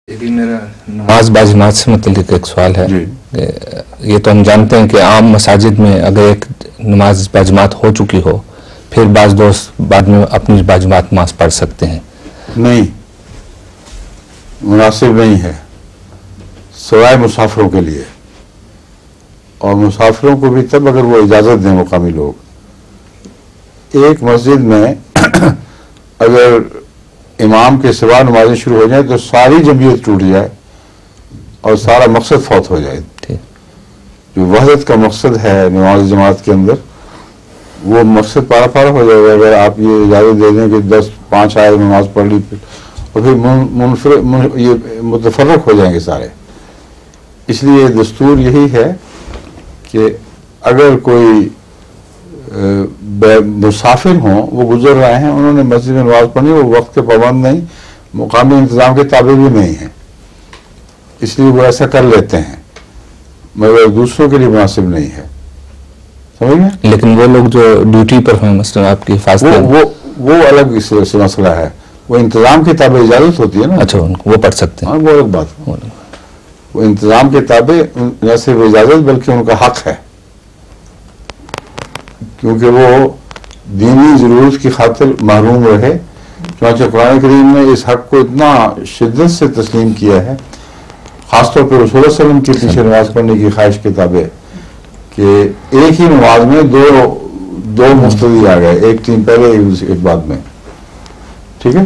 لیکن میرا نماز باجماعت سے متعلق ایک سوال ہے. یہ تو ہم جانتے ہیں کہ عام مساجد میں اگر ایک نماز باجماعت ہو چکی ہو پھر بعض دوست بعد میں اپنی باجماعت نماز پڑھ سکتے ہیں. نہیں، مناسب نہیں ہے سوائے مسافروں کے لیے، اور مسافروں کو بھی تب اگر وہ اجازت دیں مقامی لوگ. ایک مسجد میں اگر امام کے سوا نمازیں شروع ہو جائیں تو ساری جمعیت ٹوٹ جائے اور سارا مقصد فوت ہو جائے. جو وحدت کا مقصد ہے نماز جماعت کے اندر وہ مقصد پارا پارا ہو جائے گا اگر آپ یہ اجازت دے دیں کہ 10-5 آئے نماز پڑھ لی اور پھر یہ متفرق ہو جائیں گے سارے. اس لیے دستور یہی ہے کہ اگر کوئی مسافر ہوں، وہ گزر رہے ہیں، انہوں نے مسجد میں نماز پڑھنی، وہ وقت کے پابند نہیں، مقامی انتظام کے تابع بھی نہیں ہیں، اس لیے وہ ایسا کر لیتے ہیں، مگر دوسروں کے لیے مناسب نہیں ہے. سمجھ گئے؟ لیکن وہ لوگ جو ڈیوٹی پر ہیں مثلا آپ کی حفاظت وہ الگ سے مسئلہ ہے، وہ انتظام کے تابع اجازت ہوتی ہے نا. اچھا، وہ پڑھ سکتے ہیں. وہ الگ بات، وہ انتظام کے تابع نہ صرف اجازت بلکہ ان کا حق ہے، کیونکہ وہ دینی ضرورت کی خاطر محروم رہے. چنانچہ قرآن کریم نے اس حق کو اتنا شدت سے تسلیم کیا ہے، خاص طور پر رسول اللہ علیہ وسلم کے پیچھے نماز پڑھنے کی خواہش کے تابع، کہ ایک ہی نماز میں دو مقتدی آ گئے، ایک ٹیم پہلے ایک بعد میں. ٹھیک ہے.